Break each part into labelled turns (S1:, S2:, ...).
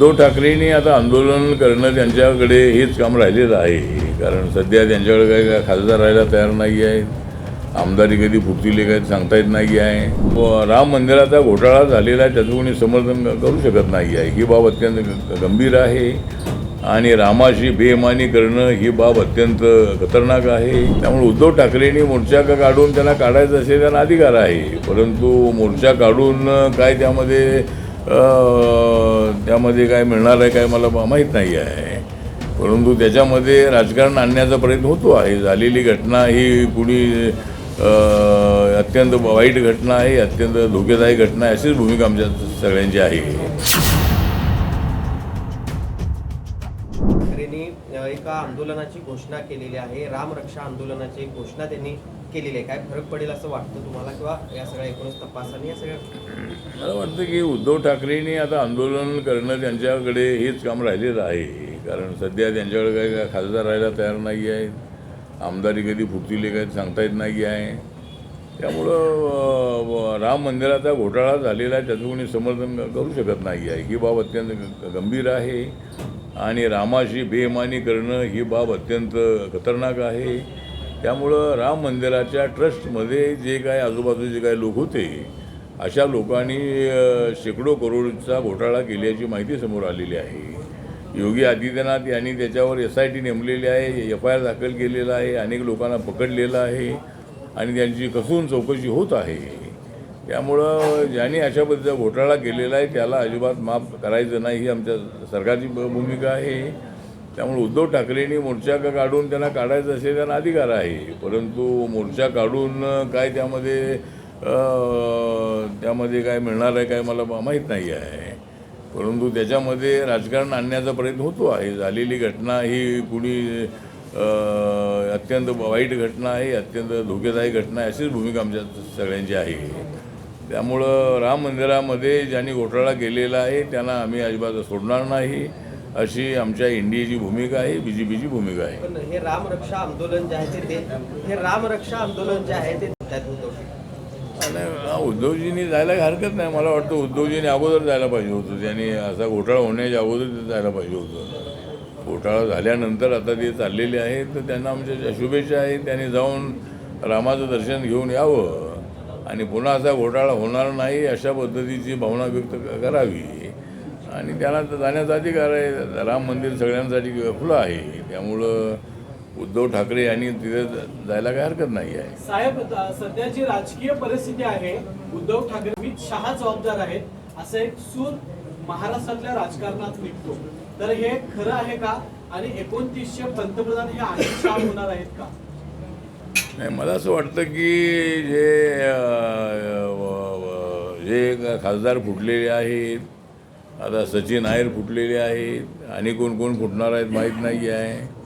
S1: उद्धव ठाकरेंनी आता आंदोलन करणं त्यांच्याकडे हेच काम राहिलेलं आहे. कारण सध्या त्यांच्याकडे काही खासदार राहायला तयार नाही आहे. आमदारी कधी फुटतील काही सांगता येत नाही आहे. राम मंदिराचा घोटाळा झालेला आहे, त्याचं कोणी समर्थन करू शकत नाही आहे. ही बाब अत्यंत गंभीर आहे आणि रामाशी बेईमानी करणं ही बाब अत्यंत खतरनाक आहे. त्यामुळे उद्धव ठाकरेंनी मोर्चा काढून त्यांना काढायचं असेल त्यांना अधिकार आहे, परंतु मोर्चा काढून काय त्यामध्ये काय मिळणार आहे काय मला माहीत नाही आहे. परंतु त्याच्यामध्ये राजकारण आणण्याचा प्रयत्न होतो आहे. झालेली घटना ही कुणी अत्यंत वाईट घटना आहे, अत्यंत धोकेदायक घटना आहे, अशीच भूमिका आमच्या सगळ्यांची आहे.
S2: एका आंदोलनाची घोषणा केलेली आहे, रामरक्षा आंदोलनाची घोषणा त्यांनी केलेली आहे. काय फरक पडेल असं वाटतं तुम्हाला, किंवा या सगळ्या एकूणच तपासाने या सगळ्या?
S1: मला वाटतं की उद्धव ठाकरेंनी आता आंदोलन करणं त्यांच्याकडे हेच काम राहिलेलं आहे. कारण सध्या त्यांच्याकडे काही खासदार राहायला तयार नाही आहे. आमदारी कधी फुटतील काही सांगता येत नाही आहे. त्यामुळं राम मंदिराचा घोटाळा झालेला आहे, त्याचं कोणी समर्थन करू शकत नाही आहे. ही बाब अत्यंत गंभीर आहे आणि रामाशी बेईमानी करणं ही बाब अत्यंत खतरनाक आहे. त्यामुळं राम मंदिराच्या ट्रस्टमध्ये जे काय आजूबाजूचे काही लोक होते, अशा लोकांनी शेकडो करोडचा घोटाळा केल्याची माहिती समोर आलेली आहे. योगी आदित्यनाथ यांनी त्याच्यावर SIT नेमलेली आहे, FIR दाखल केलेला आहे, अनेक लोकांना पकडलेलं आहे आणि त्यांची कसून चौकशी होत आहे. त्यामुळं ज्यांनी अशा पद्धतीचा घोटाळा केलेला आहे त्याला अजिबात माफ करायचं नाही, ही आमच्या सरकारची भूमिका आहे. त्यामुळे उद्धव ठाकरेंनी मोर्चा काढून त्यांना काढायचं असेल त्यांना अधिकार आहे, परंतु मोर्चा काढून काय त्यामध्ये काय मिळणार आहे काय मला माहीत नाही आहे. परंतु त्याच्यामध्ये राजकारण आणण्याचा प्रयत्न होतो आहे. झालेली घटना ही कुणी अत्यंत वाईट घटना आहे, अत्यंत धोकेदायक घटना आहे, अशीच भूमिका आमच्या सगळ्यांची आहे. त्यामुळं राम मंदिरामध्ये ज्यांनी घोटाळा केलेला आहे त्यांना आम्ही अजिबात सोडणार नाही, अशी आमच्या इंडियाची भूमिका आहे, BJPची भूमिका आहे.
S2: पण हे रामरक्षा आंदोलन जे आहे ते रामरक्षा आंदोलन जे आहे ते
S1: आणि उद्धवजींनी जायला हरकत नाही. मला वाटतं उद्धवजींनी अगोदर जायला पाहिजे होतं. त्यांनी असा घोटाळा होण्याच्या अगोदर जायला पाहिजे होतं. घोटाळा झाल्यानंतर आता ते चाललेले आहेत, तर त्यांना आमच्या शुभेच्छा आहेत. त्यांनी जाऊन रामाचं दर्शन घेऊन यावं आणि पुन्हा असा घोटाळा होणार नाही अशा पद्धतीची भावना व्यक्त करावी आणि त्यांना जाण्याचा अधिकार आहे. राम मंदिर सगळ्यांसाठी खुलं आहे. त्यामुळं उद्धव ठाकरे यांनी तिथे जायला काही हरकत नाही आहे.
S3: साहेब, सध्याची राजकीय परिस्थिती आहे, उद्धव ठाकरे अमित शहा जबाबदार आहेत असं एक सूर महाराष्ट्रातल्या राजकारणात निघतो, तर हे खरं आहे का? आणि 2900 पंतप्रधान हे अमित शहा होणार आहेत का?
S1: नाही, मला असं वाटतं की जे खासदार फुटलेले आहेत, आता सचिन नायर फुटलेले आहेत आणि कोण फुटणार आहेत माहीत नाही आहे.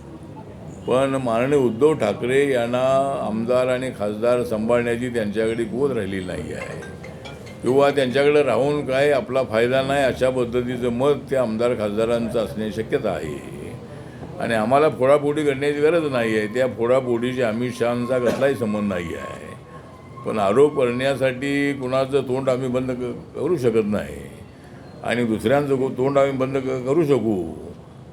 S1: पण माननीय उद्धव ठाकरे यांना आमदार आणि खासदार सांभाळण्याची त्यांच्याकडे कुवत राहिलेली नाही आहे, किंवा त्यांच्याकडे राहून काय आपला फायदा नाही अशा पद्धतीचं मत त्या आमदार खासदारांचं असण्याची शक्यता आहे. आणि आम्हाला फोडाफोडी करण्याची गरज नाही आहे. त्या फोडाफोडीशी अमित शहांचा कसलाही संबंध नाही आहे. पण आरोप करण्यासाठी कुणाचं तोंड आम्ही बंद करू शकत नाही आणि दुसऱ्यांचं तोंड आम्ही बंद करू शकू,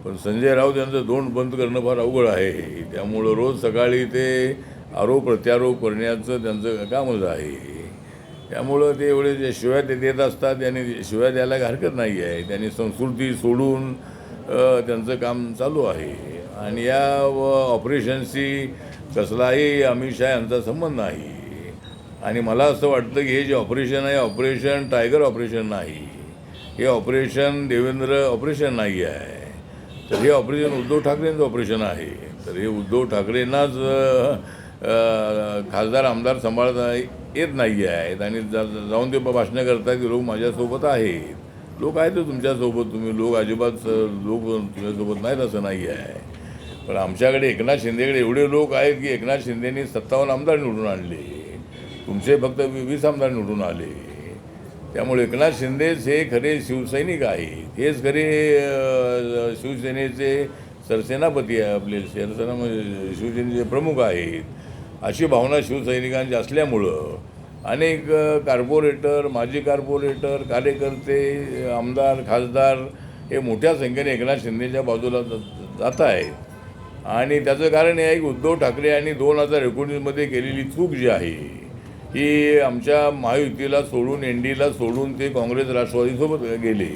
S1: पण संजय राऊत यांचं तोंड बंद करणं फार अवघड आहे. त्यामुळं रोज सकाळी ते आरोप प्रत्यारोप करण्याचं त्यांचं कामच आहे. त्यामुळं ते एवढे जे शिव्या ते देत असतात, त्यांनी शिव्या द्यायला हरकत नाही आहे. त्यांनी संस्कृती सोडून त्यांचं काम चालू आहे आणि या ऑपरेशनशी कसलाही अमित शहा यांचा संबंध नाही. आणि मला असं वाटतं की हे जे ऑपरेशन आहे, ऑपरेशन टायगर ऑपरेशन नाही, हे ऑपरेशन देवेंद्र ऑपरेशन नाही आहे, तर हे ऑपरेशन उद्धव ठाकरेंचं ऑपरेशन आहे. तर हे उद्धव ठाकरेंनाच खासदार आमदार सांभाळता येत नाही आहेत आणि जाऊन ते भाषणं करतात की लोक माझ्यासोबत आहेत. लोक आहेत तुमच्यासोबत, तुम्ही लोक अजिबात लोक तुमच्यासोबत नाहीत असं नाही आहे. पण आमच्याकडे एकनाथ शिंदेकडे एवढे लोक आहेत की एकनाथ शिंदेनी 57 आमदार निवडून आणले, तुमचे फक्त 20 आमदार निवडून आले. त्यामुळे एकनाथ शिंदेच हे खरे शिवसैनिक आहेत, हेच खरे शिवसेनेचे सरसेनापती आहे, आपले शिवसेनेचे प्रमुख आहेत, अशी भावना शिवसैनिकांची असल्यामुळं अनेक कार्पोरेटर, माजी कार्पोरेटर, कार्यकर्ते, आमदार, खासदार हे मोठ्या संख्येने एकनाथ शिंदेच्या बाजूला जात आहेत आणि त्याचं कारण हे आहे की उद्धव ठाकरे यांनी 2019मध्ये केलेली चूक जी आहे की आमच्या महायुतीला सोडून NDAला सोडून ते काँग्रेस राष्ट्रवादीसोबत गेले.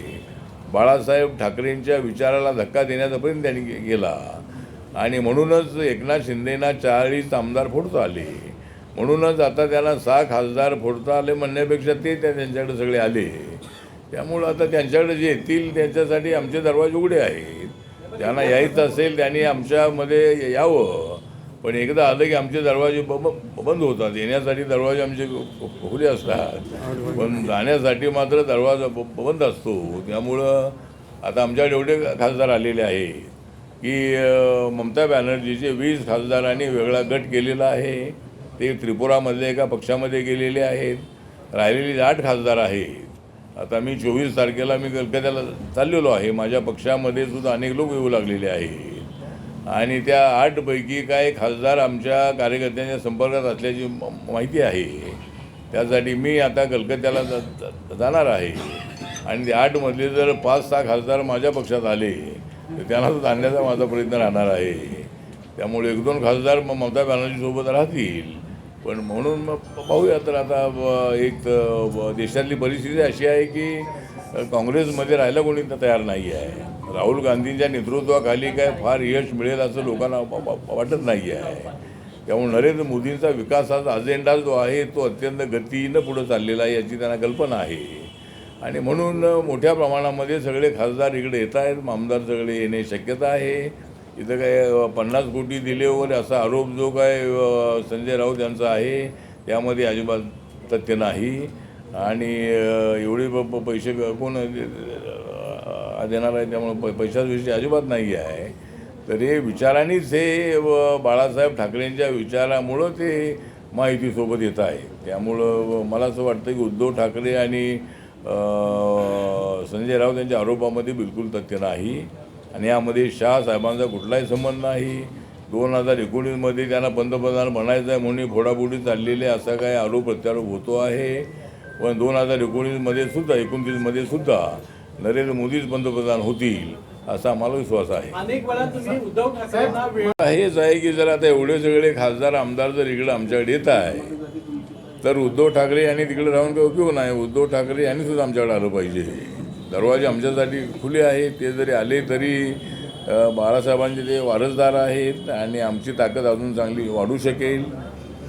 S1: बाळासाहेब ठाकरेंच्या विचाराला धक्का देण्याचा प्रयत्न त्यांनी केला आणि म्हणूनच एकनाथ शिंदेना 40 आमदार फोडता आले. म्हणूनच आता त्यांना 6 खासदार फोडता आले म्हणण्यापेक्षा ते त्यांच्याकडे सगळे आले. त्यामुळं आता त्यांच्याकडे जे येतील त्यांच्यासाठी आमचे दरवाजे उघडे आहेत. त्यांना यायचं असेल त्यांनी आमच्यामध्ये यावं, पण एकदा आलं की आमचे दरवाजे बंद होतात. येण्यासाठी दरवाजे आमचे खुले असतात पण जाण्यासाठी मात्र दरवाजा बंद असतो. त्यामुळं आता आमच्याकडे एवढे खासदार आलेले आहेत की ममता बॅनर्जीचे 20 खासदारांनी वेगळा गट केलेला आहे. ते त्रिपुरामधले एका पक्षामध्ये गेलेले आहेत. राहिलेले 8 खासदार आहेत. आता मी 24 तारखेला मी कलकत्त्याला चाललेलो आहे. माझ्या पक्षामध्ये सुद्धा अनेक लोक येऊ लागलेले आहेत आणि त्या 8 पैकी काही खासदार आमच्या कार्यकर्त्यांच्या संपर्कात असल्याची माहिती आहे. त्यासाठी मी आता कलकत्त्याला जाणार आहे आणि ते 8 मधले जर 5-6 खासदार माझ्या पक्षात आले तर त्यांना सुद्धा आणण्याचा माझा प्रयत्न राहणार आहे. त्यामुळे 1-2 खासदार ममता बॅनर्जीसोबत राहतील. पण म्हणून मग पाहूया. तर आता एक देशातली परिस्थिती अशी आहे की काँग्रेसमध्ये राहायला कोणी तयार नाही आहे. राहुल गांधींच्या नेतृत्वाखाली काय फार यश मिळेल असं लोकांना वाटत नाही आहे. त्यामुळे नरेंद्र मोदींचा विकासाचा अजेंडा जो आहे तो अत्यंत गतीनं पुढं चाललेला आहे याची त्यांना कल्पना आहे आणि म्हणून मोठ्या प्रमाणामध्ये सगळे खासदार इकडे येत आहेत. आमदार सगळे येण्याची शक्यता आहे. इथं काय 50 कोटी दिले वगैरे असा आरोप जो काय संजय राऊत यांचा आहे त्यामध्ये अजिबात तथ्य नाही आणि एवढे पैसे कोण देणार आहे. त्यामुळे पैशाविषयी अजिबात नाही आहे. तर हे विचारांनीच हे बाळासाहेब ठाकरेंच्या विचारामुळं ते महायुतीसोबत येत आहे. त्यामुळं मला असं वाटतं की उद्धव ठाकरे आणि संजय राऊत यांच्या आरोपामध्ये बिलकुल तथ्य नाही आणि यामध्ये शहा साहेबांचा कुठलाही संबंध नाही. 2019मध्ये त्यांना पंतप्रधान बनायचं आहे म्हणून फोडाफोडी चाललेले असा काय आरोप प्रत्यारोप होतो आहे. पण 2019मध्ये सुद्धा 29मध्ये सुद्धा नरेंद्र मोदीच पंतप्रधान होतील असा आम्हाला विश्वास आहे.
S3: अनेक वेळा तुम्ही उद्धव ठाकरेंना
S1: हेच आहे की जर आता एवढे सगळे खासदार आमदार जर इकडे आमच्याकडे येत आहे तर उद्धव ठाकरे यांनी तिकडे राहून काही उपयोग नाही. उद्धव ठाकरे यांनी सुद्धा आमच्याकडे आलं पाहिजे. दरवाजे आमच्यासाठी खुले आहेत. ते जरी आले तरी बाळासाहेबांचे ते वारसदार आहेत आणि आमची ताकद अजून चांगली वाढू शकेल.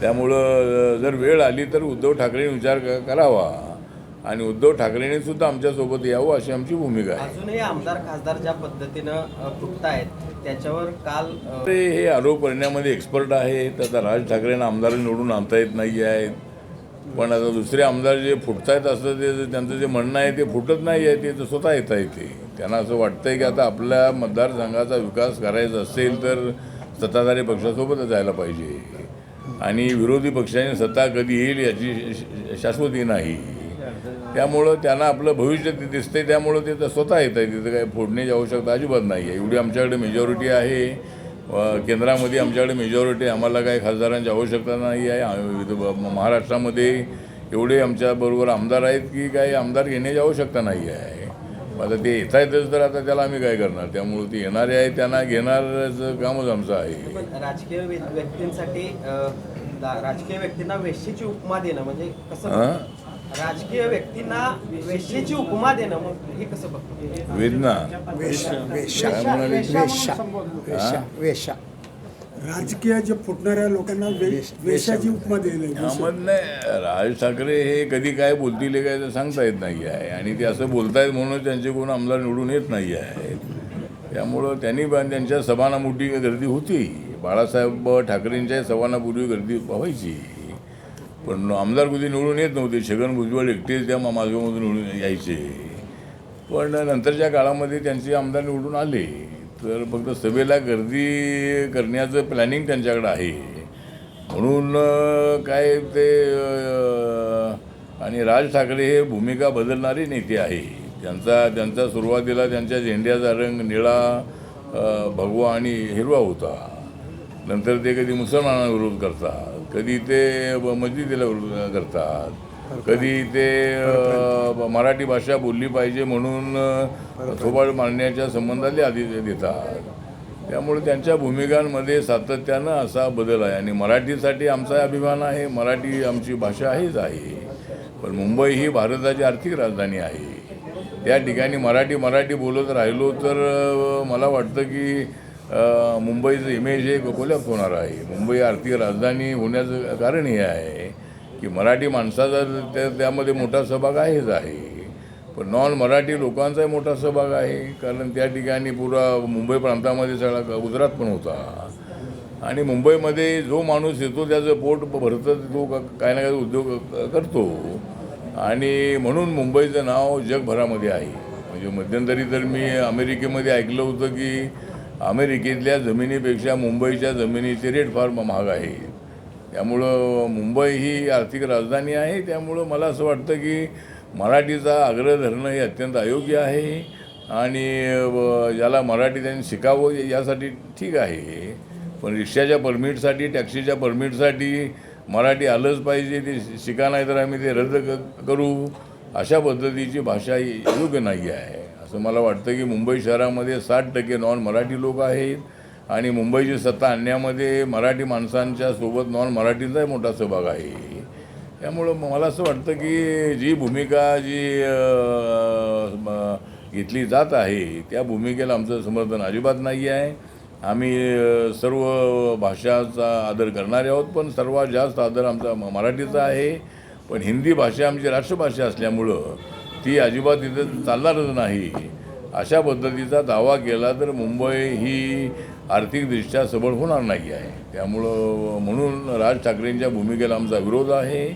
S1: त्यामुळं जर वेळ आली तर उद्धव ठाकरेंनी विचार करावा आणि उद्धव ठाकरेंनी सुद्धा आमच्यासोबत यावं अशी आमची भूमिका आहे.
S2: अजूनही आमदार खासदार ज्या पद्धतीनं फुटतायत त्याच्यावर काल
S1: हे आरोप करण्यामध्ये एक्सपर्ट आहेत. आता राज ठाकरेंना आमदार निवडून आणता येत नाही आहेत. पण आता दुसरे आमदार जे फुटतायत असं ते त्यांचं जे म्हणणं आहे ते फुटत नाही आहे. ते तर स्वतः येत आहे. ते त्यांना असं वाटतं आहे की आता आपल्या मतदारसंघाचा विकास करायचा असेल तर सत्ताधारी पक्षासोबतच जायला पाहिजे आणि विरोधी पक्षाने सत्ता कधी येईल याची शाश्वती नाही. त्यामुळं त्यांना आपलं भविष्य ते दिसतंय. त्यामुळं ते तर स्वतः येत आहे. तिथं काही फोडण्याची आवश्यकता अजिबात नाही आहे. एवढी आमच्याकडे मेजॉरिटी आहे. केंद्रामध्ये आमच्याकडे मेजॉरिटी. आम्हाला काही खासदारांची आवश्यकता नाही आहे. महाराष्ट्रामध्ये एवढे आमच्याबरोबर आमदार आहेत की काही आमदार घेण्याची आवश्यकता नाही आहे. आता ते येत आहेतच तर आता त्याला आम्ही काय करणार. त्यामुळे ते येणारे आहे त्यांना घेणारचं कामच आमचं आहे.
S2: पण राजकीय व्यक्तींसाठी राजकीय व्यक्तींना वेश्येची उपमा देणं म्हणजे कसं. राजकीय व्यक्तींना वेश्येची उपमा देणं मग हे कसं बघतो.
S1: वेदना
S4: वेशा राजकीय जे फुटणाऱ्या लोकांना वेशाची उपमा दिली.
S1: त्यामधनं राज ठाकरे हे कधी काय बोलतील काय ते सांगता येत नाही आहे आणि ते असं बोलतायत म्हणून त्यांचे कोण आमदार निवडून येत नाही आहेत. त्यामुळं त्यांनी त्यांच्या सभांना मोठी गर्दी होती. बाळासाहेब ठाकरेंच्या सभांनापूर्वी गर्दी व्हायची पण आमदार कधी निवडून येत नव्हते. छगन भुजबळ एकटेच त्या मार्गामधून निवडून यायचे. पण नंतरच्या काळामध्ये त्यांचे आमदार निवडून आले. तर फक्त सभेला गर्दी करण्याचं प्लॅनिंग त्यांच्याकडे आहे म्हणून काय ते. आणि राज ठाकरे हे भूमिका बदलणारे नेते आहे. त्यांचा सुरुवातीला त्यांच्या झेंड्याचा रंग निळा भगवा आणि हिरवा होता. नंतर ते कधी मुसलमानांना विरोध करतात, कधी ते मस्जिदीला विरोध करतात. कधी ते मराठी भाषा बोलली पाहिजे म्हणून थोबाड मारण्याच्या संबंधाले आधी देतात. त्यामुळे त्यांच्या भूमिकांमध्ये सातत्यानं असा बदल आहे. आणि मराठीसाठी आमचा अभिमान आहे, मराठी आमची भाषा आहेच आहे. पण मुंबई ही भारताची आर्थिक राजधानी आहे. त्या ठिकाणी मराठी बोलत राहिलो तर मला वाटतं की मुंबईचं इमेज हे कोलॅप्स होणार आहे. मुंबई आर्थिक राजधानी होण्याचं कारण हे आहे की मराठी माणसाचा त्यामध्ये मोठा सहभाग आहेच आहे. पण नॉन मराठी लोकांचाही मोठा सहभाग आहे. कारण त्या ठिकाणी पुरा मुंबई प्रांतामध्ये सगळा गुजरात पण होता. आणि मुंबईमध्ये जो माणूस येतो त्याचं पोट भरतं, तो काही ना काही उद्योग करतो. आणि म्हणून मुंबईचं नाव जगभरामध्ये आहे. म्हणजे मध्यंतरी तर मी अमेरिकेमध्ये ऐकलं होतं की अमेरिकेतल्या जमिनीपेक्षा मुंबईच्या जमिनीचे रेट फार महाग आहे. त्यामुळं मुंबई ही आर्थिक राजधानी आहे. त्यामुळं मला असं वाटतं की मराठीचा आग्रह धरणं हे अत्यंत अयोग्य आहे. आणि ज्याला मराठी त्यांनी शिकावं यासाठी ठीक आहे. पण रिक्षाच्या परमिटसाठी, टॅक्सीच्या परमिटसाठी मराठी आलंच पाहिजे, ते शिका नाही तर आम्ही ते रद्द करू, अशा पद्धतीची भाषा योग्य नाही आहे. असं मला वाटतं की मुंबई शहरामध्ये 60% नॉन मराठी लोक आहेत. आणि मुंबईची सत्ता आणण्यामध्ये मराठी माणसांच्या सोबत नॉन मराठीचाही मोठा सहभाग आहे. त्यामुळं मला असं वाटतं की जी भूमिका घेतली जात आहे त्या भूमिकेला आमचं समर्थन अजिबात नाही आहे. आम्ही सर्व भाषाचा आदर करणारे आहोत, पण सर्वात जास्त आदर आमचा मराठीचा आहे. पण हिंदी भाषा आमची राष्ट्रभाषा असल्यामुळं ती अजिबात तिथं चालणारच नाही. अशा पद्धतीचा दावा केला तर मुंबई ही आर्थिकदृष्ट्या सबळ होणार नाही आहे. त्यामुळं म्हणून राज ठाकरेंच्या भूमिकेला आमचा विरोध आहे.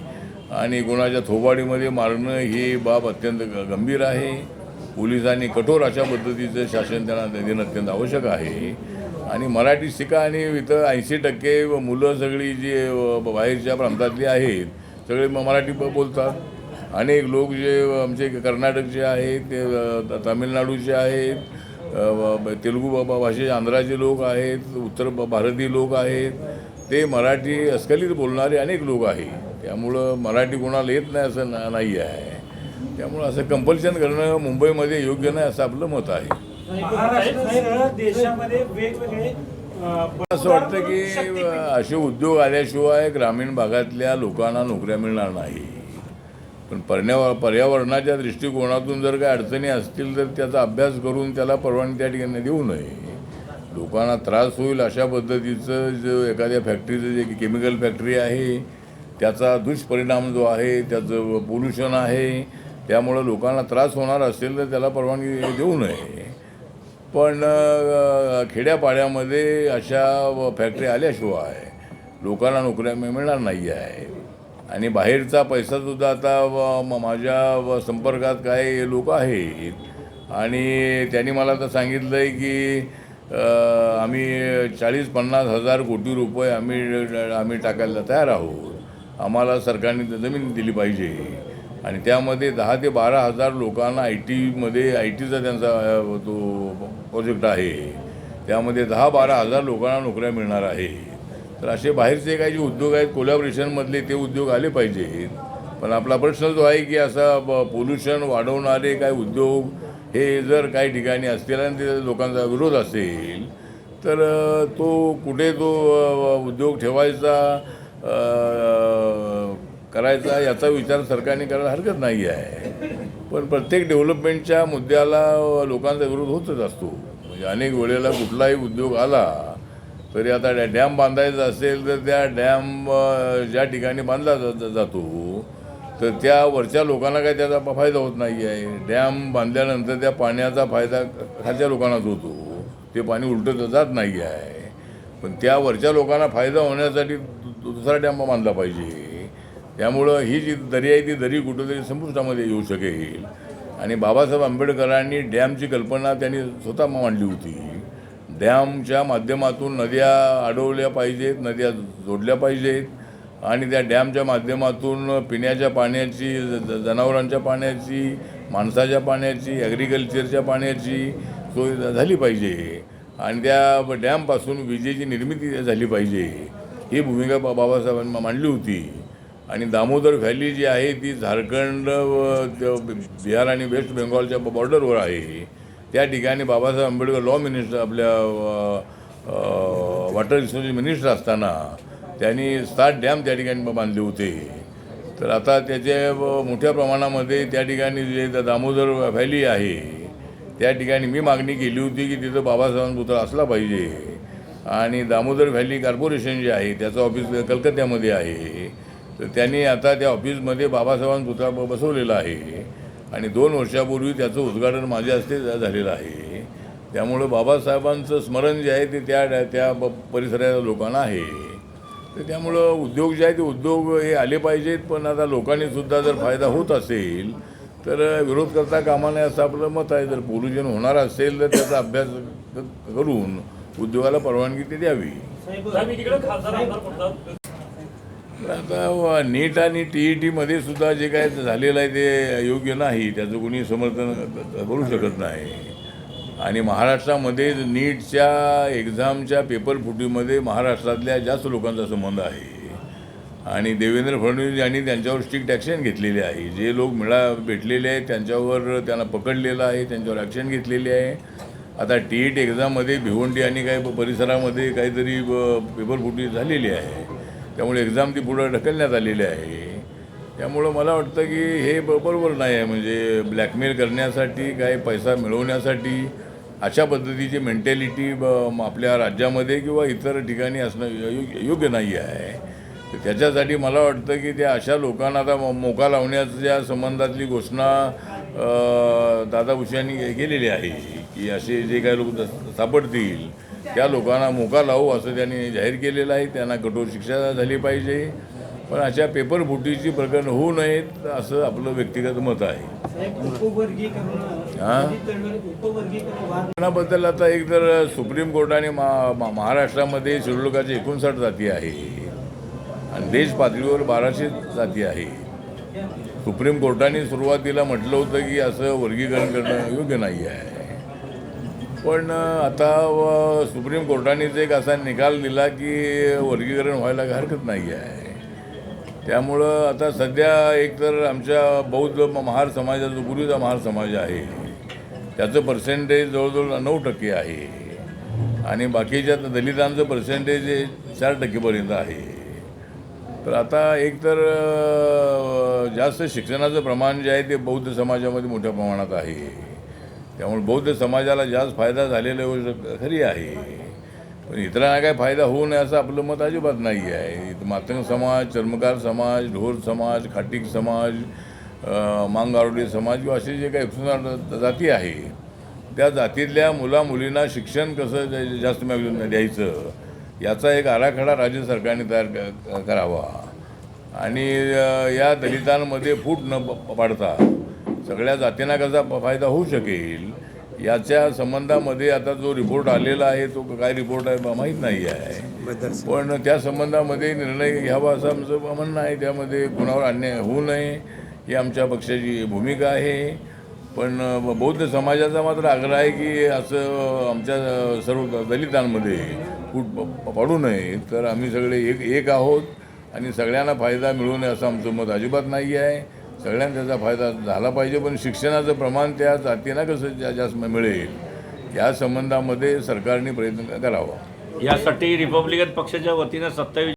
S1: आणि कोणाच्या थोबाडीमध्ये मारणं ही बाब अत्यंत गंभीर आहे. पोलिसांनी कठोर अशा पद्धतीचं शासन त्यांना देणं अत्यंत आवश्यक आहे. आणि मराठी शिका. आणि इथं 80% मुलं सगळी जी बाहेरच्या प्रांतातली आहेत सगळे मराठी बोलतात. अनेक लोक जे आमचे कर्नाटकचे आहेत, ते तामिळनाडूचे आहेत, तेलुगू भाषेचे आंध्राचे लोक आहेत, उत्तर भारतीय लोक आहेत, ते मराठी अस्खलित बोलणारे अनेक लोक आहेत. त्यामुळं मराठी कोणाला येत नाही असं नाही आहे. त्यामुळं असं कंपल्शन करणं मुंबईमध्ये योग्य नाही असं आपलं मत आहे.
S5: महाराष्ट्रासह देशामध्ये वेगवेगळे
S1: असं वाटतं की असे उद्योग आल्याशिवाय ग्रामीण भागातल्या लोकांना नोकऱ्या मिळणार नाही. पण पर्यावरणाच्या दृष्टिकोनातून जर काही अडचणी असतील तर त्याचा अभ्यास करून त्याला परवानगी त्या ठिकाणी देऊ नये. लोकांना त्रास होईल अशा पद्धतीचं जो एखाद्या फॅक्टरीचं जे केमिकल फॅक्टरी आहे त्याचा दुष्परिणाम जो आहे, त्याचं पोल्युशन आहे, त्यामुळं लोकांना त्रास होणार असेल तर त्याला परवानगी देऊ नये. पण खेड्यापाड्यामध्ये अशा फॅक्टरी आल्याशिवाय लोकांना नोकऱ्या मिळणार नाही आहे. आणि बाहेरचा पैसासुद्धा आता माझ्या संपर्कात काही लोक आहेत आणि त्यांनी मला तर सांगितलं आहे की आम्ही 40-50 हजार कोटी रुपये आम्ही टाकायला तयार आहोत. आम्हाला सरकारने जमीन दिली पाहिजे. आणि त्यामध्ये 10 ते 12 हजार लोकांना आय टीचा त्यांचा तो प्रोजेक्ट आहे. त्यामध्ये 10-12 हजार लोकांना नोकऱ्या मिळणार आहेत. तर असे बाहेरचे काही जे उद्योग आहेत कोलॅबोरेशनमधले ते उद्योग आले पाहिजेत. पण आपला प्रश्न जो आहे की असा पोल्युशन वाढवणारे काही उद्योग हे जर काही ठिकाणी असतील आणि ते लोकांचा विरोध असेल तर कुठे तो उद्योग ठेवायचा करायचा याचा विचार सरकारने करायला हरकत नाही आहे. पण प्रत्येक डेव्हलपमेंटच्या मुद्द्याला लोकांचा विरोध होतच असतो. म्हणजे अनेक वेळेला कुठलाही उद्योग आला तरी आता डॅम बांधायचा असेल तर त्या डॅम ज्या ठिकाणी बांधला जातो तर त्या वरच्या लोकांना काही त्याचा फायदा होत नाही आहे. डॅम बांधल्यानंतर त्या पाण्याचा फायदा खालच्या लोकांनाच होतो. ते पाणी उलटत जात नाही आहे. पण त्या वरच्या लोकांना फायदा होण्यासाठी दुसरा डॅम बांधला पाहिजे. त्यामुळं ही जी दरी आहे ती दरी कुठंतरी संपुष्टामध्ये येऊ शकेल. आणि बाबासाहेब आंबेडकरांनी डॅमची कल्पना त्यांनी स्वतः मांडली होती. डॅमच्या माध्यमातून नद्या अडवल्या पाहिजेत, नद्या जोडल्या पाहिजेत आणि त्या डॅमच्या माध्यमातून पिण्याच्या पाण्याची, जनावरांच्या पाण्याची, माणसाच्या पाण्याची, ॲग्रिकल्चरच्या पाण्याची सोय झाली पाहिजे. आणि त्या डॅमपासून विजेची निर्मिती झाली पाहिजे. ही भूमिका बाबासाहेबांनी मांडली होती. आणि दामोदर व्हॅली जी आहे ती झारखंड बिहार आणि वेस्ट बेंगॉलच्या बॉर्डरवर आहे. त्या ठिकाणी बाबासाहेब आंबेडकर लॉ मिनिस्टर आपल्या वॉटर रिसोर्स मिनिस्टर असताना त्यांनी 7 डॅम त्या ठिकाणी बांधले होते. तर आता त्याचे मोठ्या प्रमाणामध्ये त्या ठिकाणी जे दामोदर व्हॅली आहे त्या ठिकाणी मी मागणी केली होती की तिथं बाबासाहेबांचा पुतळा असला पाहिजे. आणि दामोदर व्हॅली कॉर्पोरेशन जे आहे त्याचं ऑफिस कलकत्त्यामध्ये आहे. तर त्यांनी आता त्या ऑफिसमध्ये बाबासाहेबांचा पुतळा बसवलेला आहे आणि 2 वर्षापूर्वी त्याचं उद्घाटन माझ्या हस्ते झालेलं आहे. त्यामुळं बाबासाहेबांचं स्मरण जे आहे ते त्या परिसराच्या लोकांना आहे. तर त्यामुळं उद्योग जे आहे ते उद्योग हे आले पाहिजेत. पण आता लोकांनीसुद्धा जर फायदा होत असेल तर विरोध करता कामा नये असं आपलं मत आहे. जर पोल्युशन होणार असेल तर त्याचा अभ्यास करून उद्योगाला परवानगी ते द्यावी. आता नीट आणि TETमध्ये सुद्धा जे काय झालेलं आहे ते योग्य नाही, त्याचं कोणी समर्थन करू शकत नाही. आणि महाराष्ट्रामध्ये नीटच्या एक्झामच्या पेपर फुटीमध्ये महाराष्ट्रातल्या जास्त लोकांचा संबंध आहे. आणि देवेंद्र फडणवीस यांनी त्यांच्यावर स्ट्रिक्ट ॲक्शन घेतलेली आहे. जे लोक भेटलेले आहेत त्यांच्यावर त्यांना पकडलेलं आहे, त्यांच्यावर ॲक्शन घेतलेली आहे. आता TET एक्झाममध्ये भिवंडी आणि काही परिसरामध्ये काहीतरी पेपर फुटी झालेली आहे. त्यामुळे एक्झाम ती पुढं ढकलण्यात आलेली आहे. त्यामुळं मला वाटतं की हे बरोबर नाही आहे. म्हणजे ब्लॅकमेल करण्यासाठी काय पैसा मिळवण्यासाठी अशा पद्धतीची मेंटॅलिटी आपल्या राज्यामध्ये किंवा इतर ठिकाणी असणं योग्य नाही आहे. तर त्याच्यासाठी मला वाटतं की त्या अशा लोकांना आता मोका लावण्याच्या संबंधातली घोषणा दादा भुसे यांनी केलेली आहे की असे जे काही लोक सापडतील त्या लोकांना मोका लावू असं त्यांनी जाहीर केलेलं आहे. त्यांना कठोर शिक्षा झाली पाहिजे. पण अशा पेपर फुटीची प्रकरण होऊ नयेत असं आपलं व्यक्तिगत मत आहे. बद्दल आता एक तर सुप्रीम कोर्टाने महाराष्ट्रामध्ये शिरोडकाची 59 जाती आहे आणि देश पातळीवर 1200 जाती आहे. सुप्रीम कोर्टाने सुरुवातीला म्हटलं होतं की असं वर्गीकरण करणं योग्य नाही आहे. पण आता सुप्रीम कोर्टानेच एक असा निकाल दिला की वर्गीकरण व्हायला हरकत नाही आहे. त्यामुळं आता सध्या एकतर आमच्या बौद्ध महार समाजाचा पूर्वीचा महार समाज आहे त्याचं पर्सेंटेज जवळजवळ 9% आहे आणि बाकीच्या दलितांचं पर्सेंटेज 4% आहे. तर आता एकतर जास्त शिक्षणाचं प्रमाण जे आहे ते बौद्ध समाजामध्ये मोठ्या प्रमाणात आहे. त्यामुळे बौद्ध समाजाला जास्त फायदा झालेला गोष्ट खरी आहे. पण इतरांना काय फायदा होऊ नये असं आपलं मत अजिबात नाही आहे. मातंग समाज, चर्मकार समाज, ढोर समाज, खाटीक समाज, मांगारोडी समाज किंवा असे जे काही जाती आहे त्या जातीतल्या मुलींना शिक्षण कसं जास्त द्यायचं याचा एक आराखडा राज्य सरकारने तयार करावा आणि या दलितांमध्ये फूट न पाडता सगळ्या जातींना कसा फायदा होऊ शकेल याच्या संबंधामध्ये आता जो रिपोर्ट आलेला आहे तो काय रिपोर्ट आहे माहीत नाही आहे. पण त्या संबंधामध्ये निर्णय घ्यावा असं आमचं म्हणणं आहे. त्यामध्ये कुणावर अन्याय होऊ नये ही आमच्या पक्षाची भूमिका आहे. पण बौद्ध समाजाचा मात्र आग्रह आहे की असं आमच्या सर्व दलितांमध्ये फूट पाडू नये. तर आम्ही सगळे एक आहोत आणि सगळ्यांना फायदा मिळू नये असं आमचं मत अजिबात नाही आहे. सगळ्यांना त्याचा फायदा झाला पाहिजे. पण शिक्षणाचं प्रमाण त्या जातींना कसं जास्त मिळेल या संबंधामध्ये सरकारने प्रयत्न करावा.
S6: यासाठी रिपब्लिकन पक्षाच्या वतीनं 27